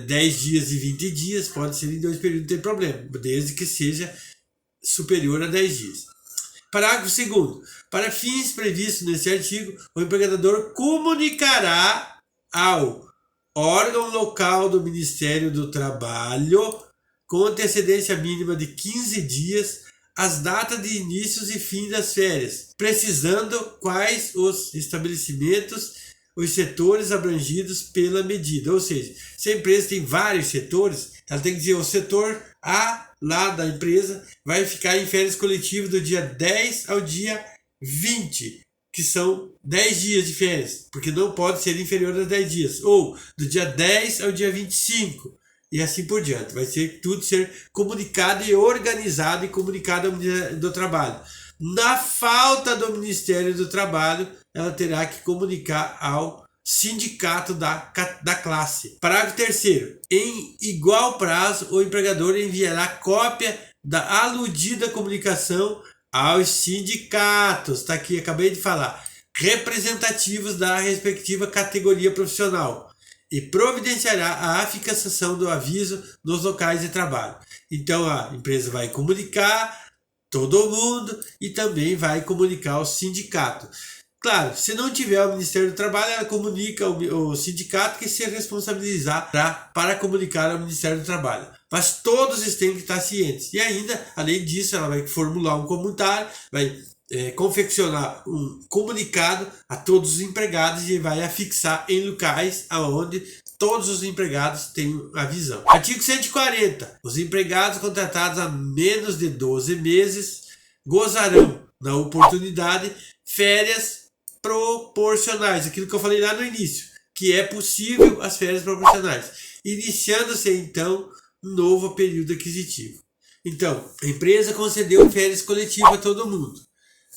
10 dias e 20 dias. Pode ser em 2 períodos, não tem problema. Desde que seja superior a 10 dias. Parágrafo 2º. Para fins previstos nesse artigo, o empregador comunicará ao órgão local do Ministério do Trabalho, com antecedência mínima de 15 dias, as datas de inícios e fim das férias, precisando quais os estabelecimentos, os setores abrangidos pela medida. Ou seja, se a empresa tem vários setores, ela tem que dizer o setor A lá da empresa vai ficar em férias coletivas do dia 10 ao dia 20, que são 10 dias de férias, porque não pode ser inferior a 10 dias, ou do dia 10 ao dia 25, e assim por diante. Vai ser tudo ser comunicado e organizado e comunicado ao Ministério do Trabalho. Na falta do Ministério do Trabalho, ela terá que comunicar ao sindicato da classe. Parágrafo 3º. Em igual prazo, o empregador enviará cópia da aludida comunicação aos sindicatos, está aqui, acabei de falar, representativos da respectiva categoria profissional, e providenciará a fixação do aviso nos locais de trabalho. Então a empresa vai comunicar todo mundo e também vai comunicar ao sindicato. Claro, se não tiver o Ministério do Trabalho, ela comunica o sindicato que se responsabilizar para comunicar ao Ministério do Trabalho. Mas todos eles têm que estar cientes. E ainda, além disso, ela vai formular um comentário, vai confeccionar um comunicado a todos os empregados e vai afixar em locais onde todos os empregados têm a visão. Artigo 140. Os empregados contratados há menos de 12 meses gozarão, na oportunidade, férias proporcionais. Aquilo que eu falei lá no início, que é possível as férias proporcionais, iniciando-se então um novo período aquisitivo. Então, a empresa concedeu férias coletivas a todo mundo.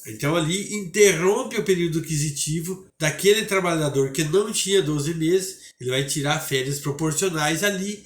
Então ali interrompe o período aquisitivo daquele trabalhador que não tinha 12 meses, ele vai tirar férias proporcionais ali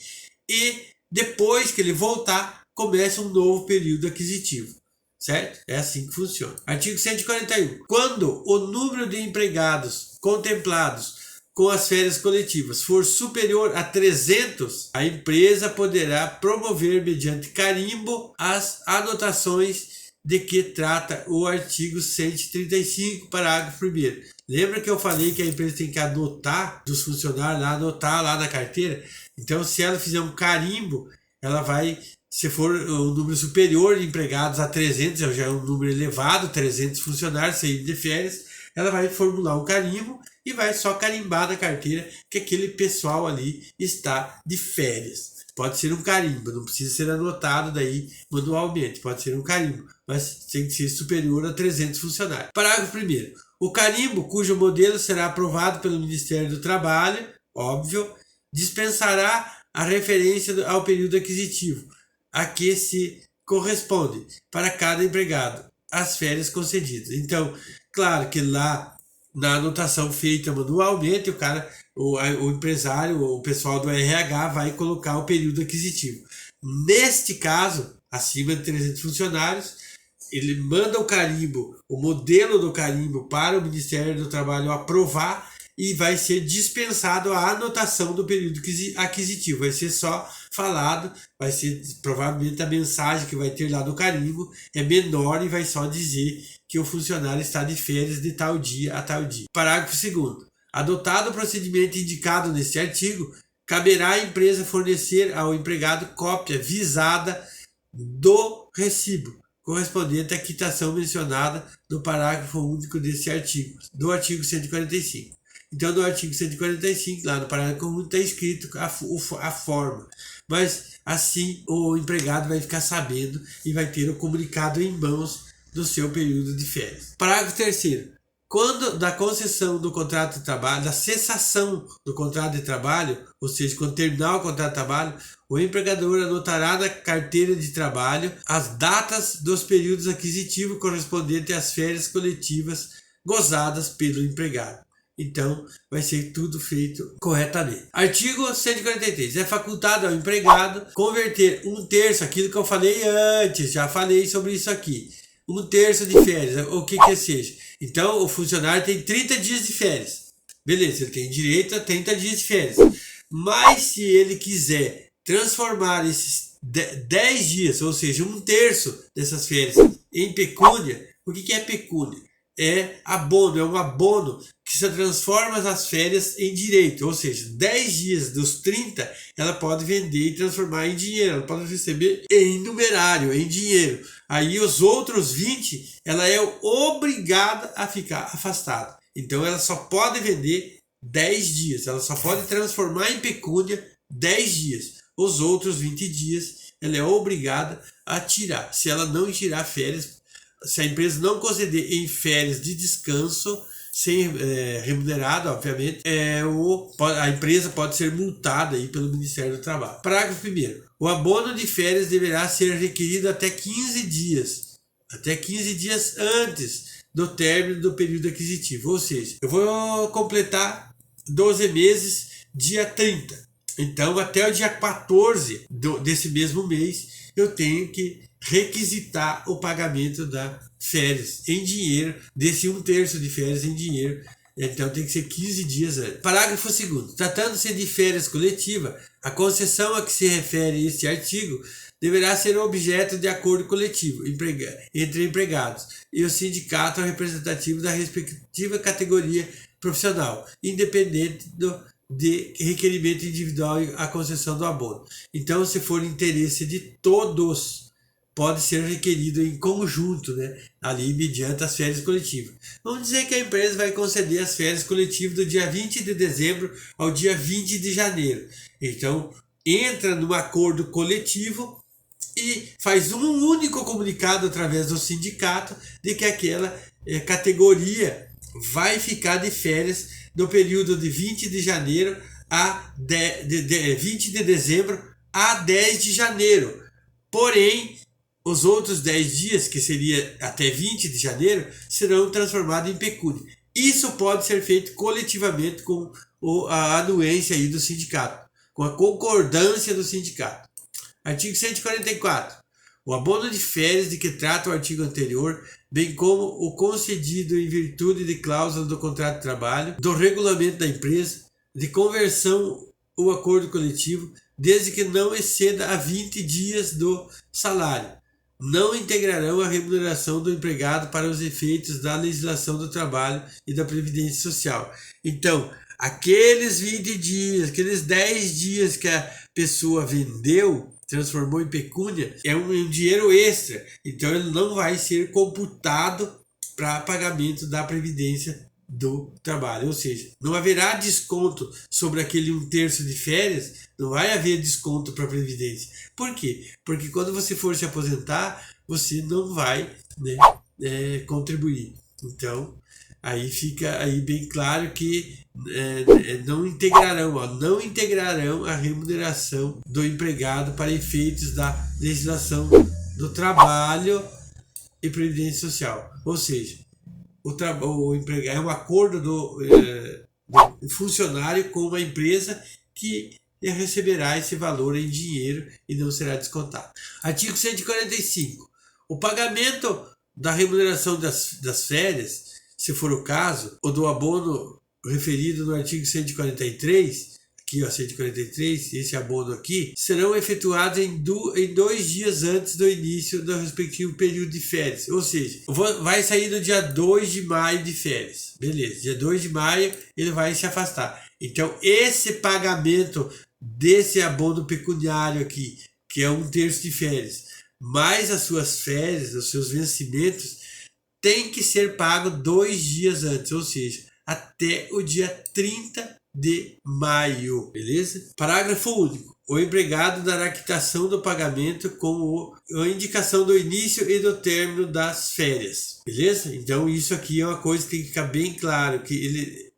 e depois que ele voltar, começa um novo período aquisitivo, certo? É assim que funciona. Artigo 141. Quando o número de empregados contemplados com as férias coletivas for superior a 300, a empresa poderá promover mediante carimbo as anotações de que trata o artigo 135, parágrafo 1º. Lembra que eu falei que a empresa tem que anotar dos funcionários, anotar lá na carteira? Então, se ela fizer um carimbo, ela vai, se for um número superior de empregados a 300, já é um número elevado, 300 funcionários saindo de férias, ela vai formular um carimbo e vai só carimbar na carteira que aquele pessoal ali está de férias. Pode ser um carimbo, não precisa ser anotado daí manualmente, pode ser um carimbo, mas tem que ser superior a 300 funcionários. Parágrafo 1º. O carimbo, cujo modelo será aprovado pelo Ministério do Trabalho, óbvio, dispensará a referência ao período aquisitivo, a que se corresponde para cada empregado as férias concedidas. Então, claro que lá na anotação feita manualmente, o empresário, o pessoal do RH vai colocar o período aquisitivo. Neste caso, acima de 300 funcionários, ele manda o carimbo, o modelo do carimbo para o Ministério do Trabalho aprovar e vai ser dispensado a anotação do período aquisitivo. Vai ser só falado, vai ser provavelmente a mensagem que vai ter lá no carimbo é menor e vai só dizer que o funcionário está de férias de tal dia a tal dia. Parágrafo 2º. Adotado o procedimento indicado neste artigo, caberá à empresa fornecer ao empregado cópia visada do recibo correspondente à quitação mencionada no parágrafo único desse artigo, do artigo 145. Então, no artigo 145, lá no parágrafo único, está escrito a forma. Mas, assim, o empregado vai ficar sabendo e vai ter o comunicado em mãos do seu período de férias. Parágrafo 3º. Quando da concessão do contrato de trabalho, da cessação do contrato de trabalho, ou seja, quando terminar o contrato de trabalho, o empregador anotará na carteira de trabalho as datas dos períodos aquisitivos correspondentes às férias coletivas gozadas pelo empregado. Então, vai ser tudo feito corretamente. Artigo 143. É facultado ao empregado converter 1/3, aquilo que eu falei antes, já falei sobre isso aqui. 1/3 de férias, o que seja. Então, o funcionário tem 30 dias de férias. Beleza, ele tem direito a 30 dias de férias. Mas se ele quiser transformar esses 10 dias, ou seja, 1/3 dessas férias em pecúnia, o que é pecúnia? É abono, é um abono que se transforma as férias em direito, ou seja, 10 dias dos 30 ela pode vender e transformar em dinheiro, ela pode receber em numerário, em dinheiro. Aí os outros 20 ela é obrigada a ficar afastada. Então ela só pode vender 10 dias, ela só pode transformar em pecúnia 10 dias. Os outros 20 dias ela é obrigada a tirar. Se ela não tirar férias, se a empresa não conceder em férias de descanso, sem remunerado, obviamente, a empresa pode ser multada aí pelo Ministério do Trabalho. Parágrafo 1º. O abono de férias deverá ser requerido até 15 dias. Até 15 dias antes do término do período aquisitivo. Ou seja, eu vou completar 12 meses dia 30. Então, até o dia 14 desse mesmo mês, eu tenho que requisitar o pagamento da férias em dinheiro, desse 1/3 de férias em dinheiro. Então tem que ser 15 dias antes. Parágrafo 2º. Tratando-se de férias coletiva, a concessão a que se refere este artigo deverá ser objeto de acordo coletivo entre empregados e o sindicato representativo da respectiva categoria profissional, independente de requerimento individual à concessão do abono. Então, se for interesse de todos pode ser requerido em conjunto, né? Ali mediante as férias coletivas. Vamos dizer que a empresa vai conceder as férias coletivas do dia 20 de dezembro ao dia 20 de janeiro. Então, entra num acordo coletivo e faz um único comunicado através do sindicato de que aquela categoria vai ficar de férias no período de 20 de janeiro a 20 de dezembro a 10 de janeiro. Porém, os outros 10 dias, que seria até 20 de janeiro, serão transformados em pecúnia. Isso pode ser feito coletivamente com a anuência aí do sindicato, com a concordância do sindicato. Artigo 144. O abono de férias de que trata o artigo anterior, bem como o concedido em virtude de cláusula do contrato de trabalho, do regulamento da empresa, de conversão ou acordo coletivo, desde que não exceda a 20 dias do salário, não integrarão a remuneração do empregado para os efeitos da legislação do trabalho e da Previdência Social. Então, aqueles 20 dias, aqueles 10 dias que a pessoa vendeu, transformou em pecúnia, é um dinheiro extra. Então, ele não vai ser computado para pagamento da Previdência do Trabalho. Ou seja, não haverá desconto sobre aquele 1/3 de férias, não vai haver desconto para a Previdência. Por quê? Porque quando você for se aposentar, você não vai, né, contribuir. Então, aí fica aí bem claro que não integrarão a remuneração do empregado para efeitos da legislação do trabalho e previdência social. Ou seja, o empregado é um acordo do funcionário com a empresa que receberá esse valor em dinheiro e não será descontado. Artigo 145. O pagamento da remuneração das férias, se for o caso, ou do abono referido no artigo 143, aqui ó, 143, esse abono aqui, serão efetuados em 2 dias antes do início do respectivo período de férias. Ou seja, vai sair no dia 2 de maio de férias. Beleza, dia 2 de maio ele vai se afastar. Então, esse pagamento desse abono pecuniário aqui, que é 1/3 de férias, mais as suas férias, os seus vencimentos, tem que ser pago 2 dias antes, ou seja, até o dia 30 de maio, beleza? Parágrafo único. O empregado dará quitação do pagamento com a indicação do início e do término das férias, beleza? Então isso aqui é uma coisa que tem que ficar bem claro, que ele,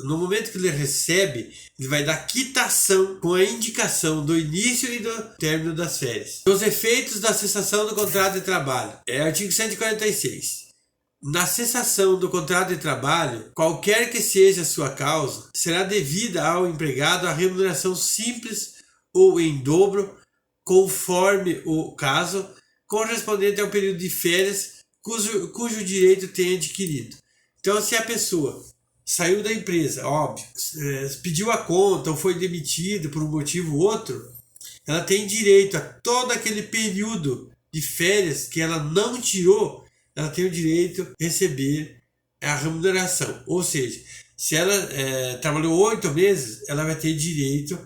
no momento que ele recebe, ele vai dar quitação com a indicação do início e do término das férias. Os efeitos da cessação do contrato de trabalho. Artigo 146. Na cessação do contrato de trabalho, qualquer que seja a sua causa, será devida ao empregado a remuneração simples ou em dobro, conforme o caso, correspondente ao período de férias cujo direito tem adquirido. Então, se a pessoa saiu da empresa, óbvio, pediu a conta ou foi demitido por um motivo ou outro, ela tem direito a todo aquele período de férias que ela não tirou, ela tem o direito a receber a remuneração. Ou seja, se ela trabalhou 8 meses, ela vai ter direito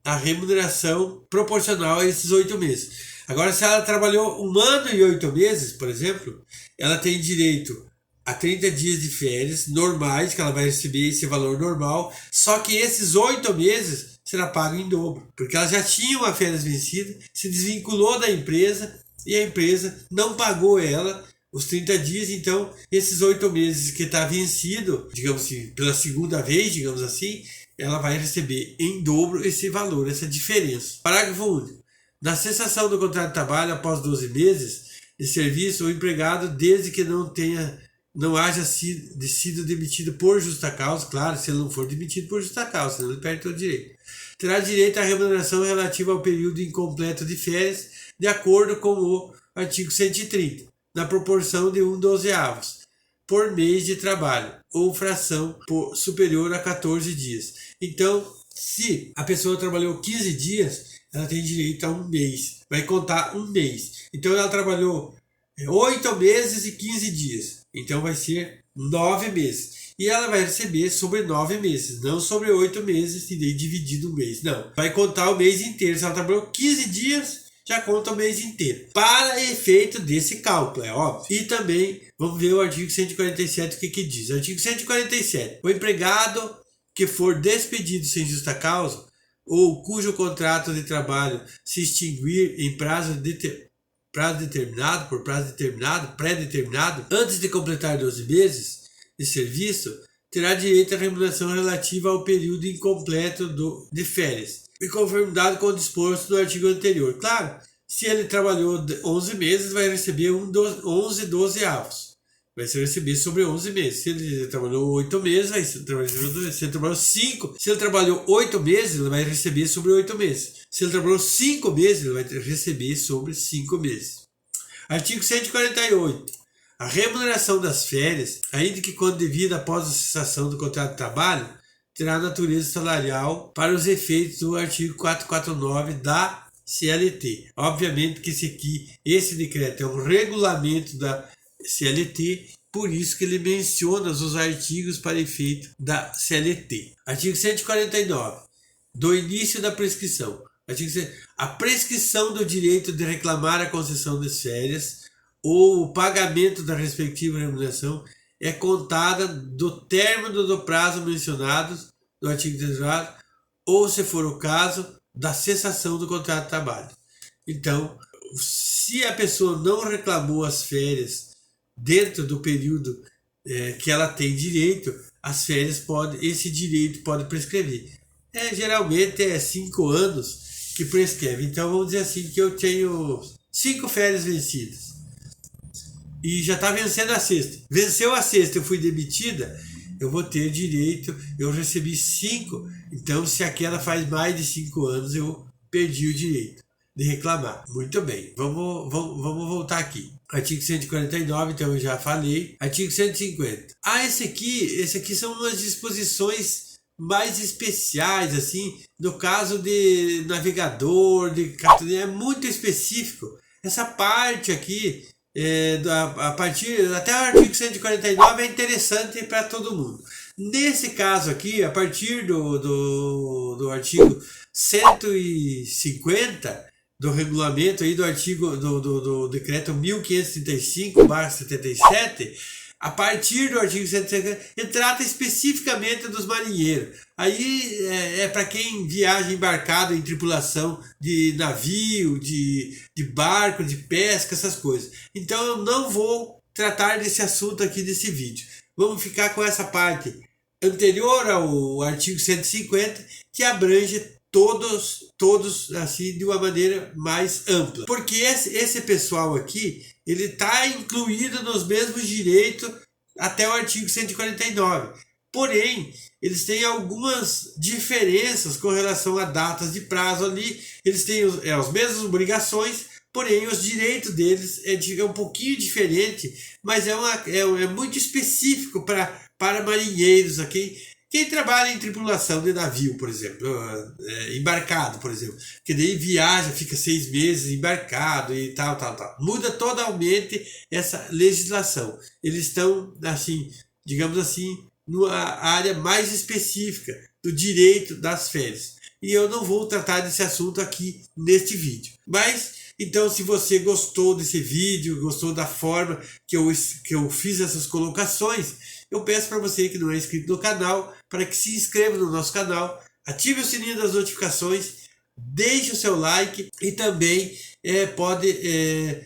à remuneração proporcional a esses 8 meses. Agora, se ela trabalhou 1 ano e 8 meses, por exemplo, ela tem direito a 30 dias de férias normais, que ela vai receber esse valor normal, só que esses 8 meses será pago em dobro, porque ela já tinha uma férias vencida, se desvinculou da empresa e a empresa não pagou ela os 30 dias, então esses 8 meses que está vencido, digamos assim, pela segunda vez, digamos assim, ela vai receber em dobro esse valor, essa diferença. Parágrafo único. Na cessação do contrato de trabalho após 12 meses de serviço, o empregado, desde que não haja sido demitido por justa causa, claro, se ele não for demitido por justa causa, senão ele perde todo o direito, terá direito à remuneração relativa ao período incompleto de férias, de acordo com o artigo 130. Na proporção de 1/12 por mês de trabalho, ou fração superior a 14 dias. Então, se a pessoa trabalhou 15 dias, ela tem direito a 1 mês. Vai contar 1 mês. Então, ela trabalhou 8 meses e 15 dias. Então, vai ser 9 meses. E ela vai receber sobre 9 meses, não sobre 8 meses e nem dividido o mês. Não. Vai contar o mês inteiro. Se ela trabalhou 15 dias, já conta o mês inteiro. Para efeito desse cálculo, é óbvio. E também vamos ver o artigo 147, o que diz. Artigo 147. O empregado que for despedido sem justa causa ou cujo contrato de trabalho se extinguir em prazo determinado, por prazo determinado, pré-determinado, antes de completar 12 meses de serviço, terá direito à remuneração relativa ao período incompleto de férias, em conformidade com o disposto do artigo anterior. Claro, se ele trabalhou 11 meses, vai receber 11 dozeavos. Vai ser receber sobre 11 meses. Se ele trabalhou 8 meses, vai ser se ele trabalhou 5. Se ele trabalhou 8 meses, ele vai receber sobre 8 meses. Se ele trabalhou 5 meses, ele vai receber sobre 5 meses. Artigo 148. A remuneração das férias, ainda que quando devida após a cessação do contrato de trabalho, terá natureza salarial para os efeitos do artigo 449 da CLT. Obviamente que esse decreto é um regulamento da CLT, por isso que ele menciona os artigos para efeito da CLT. Artigo 149. Do início da prescrição. A prescrição do direito de reclamar a concessão das férias ou o pagamento da respectiva remuneração é contada do término do prazo mencionado no artigo 34, ou, se for o caso, da cessação do contrato de trabalho. Então, se a pessoa não reclamou as férias dentro do período que ela tem direito, as férias esse direito pode prescrever. Geralmente é 5 anos que prescreve. Então vamos dizer assim que eu tenho 5 férias vencidas e já está vencendo a sexta. Venceu a sexta, eu fui demitida, eu vou ter direito, eu recebi 5, então se aquela faz mais de 5 anos, eu perdi o direito de reclamar. Muito bem, vamos voltar aqui. Artigo 149, então eu já falei. Artigo 150. Esse aqui são umas disposições mais especiais, assim, no caso de navegador, é muito específico. Essa parte aqui, a partir até o artigo 149 é interessante para todo mundo. Nesse caso aqui, a partir do artigo 150 do regulamento aí do artigo do decreto 1535/77, a partir do artigo 150, ele trata especificamente dos marinheiros. Aí é para quem viaja embarcado em tripulação de navio, de barco, de pesca, essas coisas. Então eu não vou tratar desse assunto aqui desse vídeo. Vamos ficar com essa parte anterior ao artigo 150, que abrange todos assim de uma maneira mais ampla. Porque esse pessoal aqui, ele está incluído nos mesmos direitos até o artigo 149. Porém, eles têm algumas diferenças com relação a datas de prazo ali. Eles têm as mesmas obrigações, porém os direitos deles é um pouquinho diferente, mas é muito específico para marinheiros aqui. Quem trabalha em tripulação de navio, por exemplo, embarcado, por exemplo, que daí viaja, fica 6 meses embarcado e tal. Muda totalmente essa legislação. Eles estão, assim, digamos assim, numa área mais específica do direito das férias. E eu não vou tratar desse assunto aqui neste vídeo. Mas, então, se você gostou desse vídeo, gostou da forma que eu fiz essas colocações, eu peço para você que não é inscrito no canal, para que se inscreva no nosso canal, ative o sininho das notificações, deixe o seu like e também pode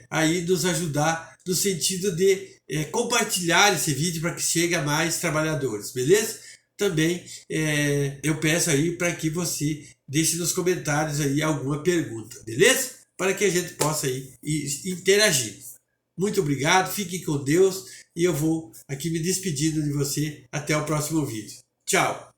aí nos ajudar no sentido de compartilhar esse vídeo para que chegue a mais trabalhadores, beleza? Também eu peço aí para que você deixe nos comentários aí alguma pergunta, beleza? Para que a gente possa aí interagir. Muito obrigado, fiquem com Deus e eu vou aqui me despedindo de você até o próximo vídeo. Tchau!